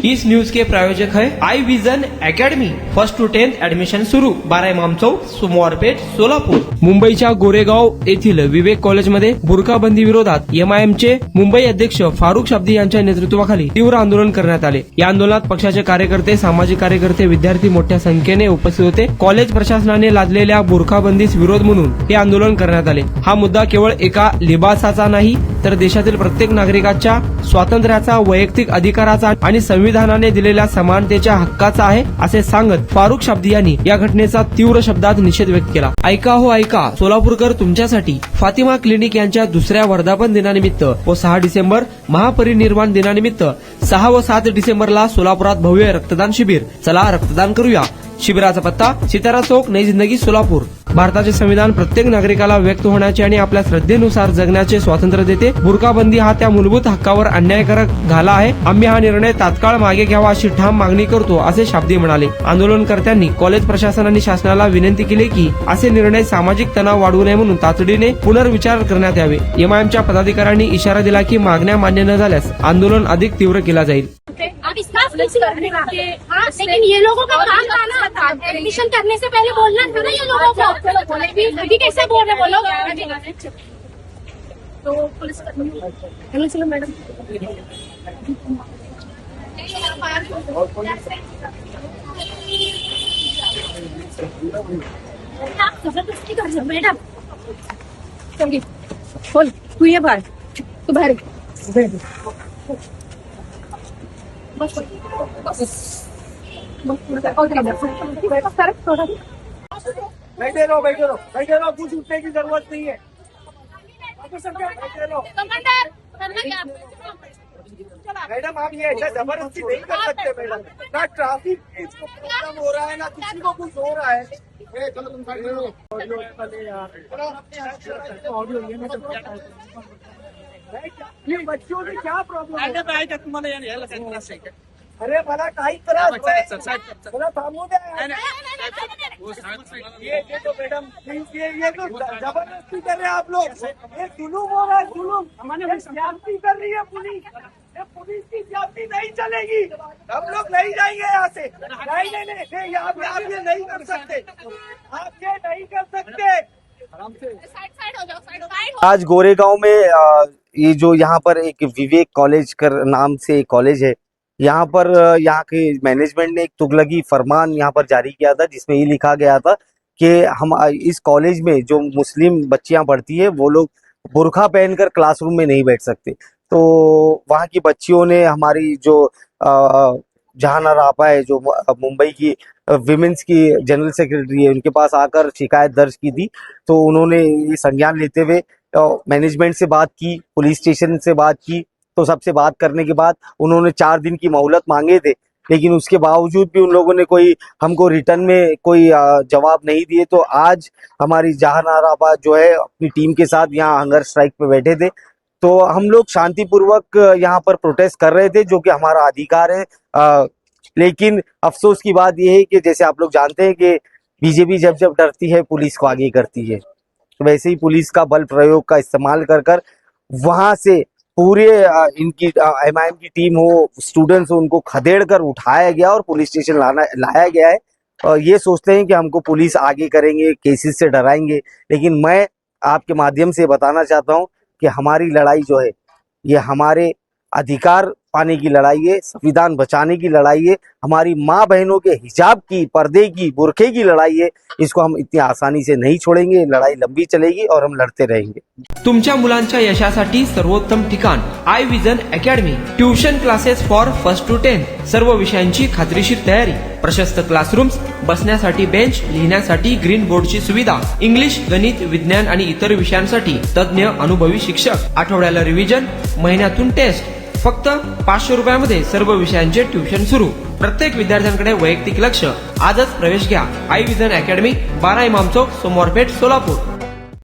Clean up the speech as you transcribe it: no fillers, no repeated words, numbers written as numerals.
इस न्यूज के प्रायोजक है Aai Vision Academy. 1st to 10th admission सुरू। 12 इमाम चौक, सोमवारपेठ, सोलापूर। मुंबईच्या गोरेगाव येथील विवेक कॉलेजमध्ये बुरखाबंदी विरोधात एमआयएमचे मुंबई अध्यक्ष फारुख शाब्दी यांच्या नेतृत्वाखाली तीव्र आंदोलन करण्यात आले। या आंदोलनात पक्षाचे कार्यकर्ते, सामाजिक कार्यकर्ते, विद्यार्थी मोठ्या संख्येने उपस्थित होते। कॉलेज प्रशासनाने लादलेल्या बुरखाबंदीस विरोध म्हणून हे आंदोलन करण्यात आले। हा मुद्दा केवळ एका लिबासाचा नाही, तर देशातील प्रत्येक नागरिकाच्या स्वातंत्र्याचा, वैयक्तिक अधिकाराचा आणि संविधानाने दिलेल्या समानतेच्या हक्काचा आहे, असे सांगत फारुख शाब्दी यांनी या घटनेचा तीव्र शब्दात निषेध व्यक्त केला। ऐका हो ऐका, सोलापूरकर तुमच्यासाठी फातिमा क्लिनिक यांच्या दुसऱ्या वर्धापन दिनानिमित्त व 6 डिसेंबर महापरिनिर्वाण दिनानिमित्त 6 व 7 डिसेंबरला सोलापुरात भव्य रक्तदान शिबिर। चला रक्तदान करूया। शिबिराचा पत्ता सीतारा चौक, नई जिंदगी, सोलापूर। भारताचे संविधान प्रत्येक नागरिकाला व्यक्त होण्याचे आणि आपल्या श्रद्धेनुसार जगण्याचे स्वातंत्र्य देते। बुरखाबंदी हा त्या मूलभूत हक्कावर अन्यायकारक घाला आहे। आम्ही हा निर्णय तात्काळ मागे घ्यावा अशी ठाम मागणी करतो, असे शाब्दी म्हणाले। आंदोलनकर्त्यांनी कॉलेज प्रशासन आणि शासनाला विनंती केली की असे निर्णय सामाजिक तणाव वाढवू नये म्हणून तातडीने पुनर्विचार करण्यात यावे। एमआयएमच्या पदाधिकाऱ्यांनी इशारा दिला की मागण्या मान्य न झाल्यास आंदोलन अधिक तीव्र केला जाईल। आप इसका हाँ, लेकिन ये लोगों का काम था ना, एडमिशन करने से पहले बोलना था ना ये लोगों को। अभी कैसे बोल रहे बोलो? तो पुलिस चलो मैडम, जबरदस्ती कर मैडम। चलिए बोल, तू ये बाहर, तू बाहर बस बैठे रहो, कुछ उठने की जरूरत नहीं है। मैडम आप ये ऐसा जबरदस्ती नहीं कर सकते मैडम। ना ट्रैफिक प्रॉब्लम हो रहा है, ना किसी को कुछ हो रहा है। चलो तुम साइड में बच्चों में क्या प्रॉब्लम है तुम्हाला? अरे मला काही त्रास मला थांबू द्या। ये देखो मैडम, प्लीज ये तो जबरदस्ती कर रहे हैं आप लोग। ये जुलूम हो रहा है, जुलूम। हमारे ज्यादती कर रही है पुलिस। ये पुलिस की ज्यादती नहीं चलेगी, हम लोग नहीं जाएंगे यहाँ से। नहीं, आप ये नहीं कर सकते, आप ये नहीं कर सकते। साइड हो जाओ। आज गोरेगांव में ये जो यहाँ पर एक विवेक कॉलेज कर नाम से एक कॉलेज है, यहाँ पर यहाँ के मैनेजमेंट ने एक तुगलकी फरमान यहाँ पर जारी किया था, जिसमें ये लिखा गया था कि हम इस कॉलेज में जो मुस्लिम बच्चियां पढ़ती है वो लोग बुरखा पहनकर क्लासरूम में नहीं बैठ सकते। तो वहाँ की बच्चियों ने हमारी जो जहानारा आपा है, जो मुंबई की विमेंस की जनरल सेक्रेटरी है, उनके पास आकर शिकायत दर्ज की थी। तो उन्होंने ये संज्ञान लेते हुए मैनेजमेंट से बात की, पुलिस स्टेशन से बात की। तो सबसे बात करने के बाद उन्होंने 4 दिन की मोहलत मांगे थे, लेकिन उसके बावजूद भी उन लोगों ने कोई हमको रिटर्न में कोई जवाब नहीं दिए। तो आज हमारी जहानारा आपा जो है अपनी टीम के साथ यहाँ हंगर स्ट्राइक पे बैठे थे। तो हम लोग शांतिपूर्वक यहाँ पर प्रोटेस्ट कर रहे थे, जो कि हमारा अधिकार है। लेकिन अफसोस की बात यह है कि जैसे आप लोग जानते हैं कि बीजेपी जब जब डरती है पुलिस को आगे करती है, तो वैसे ही पुलिस का बल प्रयोग का इस्तेमाल कर वहां से पूरे इनकी एमआईएम की टीम हो, स्टूडेंट्स हो, उनको खदेड़ कर उठाया गया और पुलिस स्टेशन लाया गया है। और ये सोचते हैं कि हमको पुलिस आगे करेंगे, केसेस से डराएंगे, लेकिन मैं आपके माध्यम से बताना चाहता हूं कि हमारी लड़ाई जो है ये हमारे अधिकार पाने की लड़ाई है, संविधान बचाने की लड़ाई है, हमारी माँ बहनों के हिजाब की, पर्दे की, बुरखे की लड़ाई है। इसको हम इतनी आसानी से नहीं छोड़ेंगे, लड़ाई लंबी चलेगी और हम लड़ते रहेंगे। तुमच्या मुलांच्या यशासाठी सर्वोत्तम ठिकाण Aai Vision Academy. Tuition classes for 1st to 10th, सर्व विषयांची खात्रीशीर तयारी, प्रशस्त क्लासरूम्स, बसण्यासाठी बेंच, लिहिण्यासाठी ग्रीन बोर्डची सुविधा, इंग्लिश, गणित, विज्ञान आणि इतर विषयांसाठी तज्ञ अनुभवी शिक्षक, आठवड्याला रिव्हिजन, महिन्यातून टेस्ट। फक्त 500 रुपयामध्ये सर्व विषयांचे ट्युशन सुरू। प्रत्येक विद्यार्थ्यांकडे वैयक्तिक लक्ष। आजच प्रवेश घ्या। आई विजन अकॅडमी, 12 इमाम चौक, सोमवारपेठ, सोलापूर।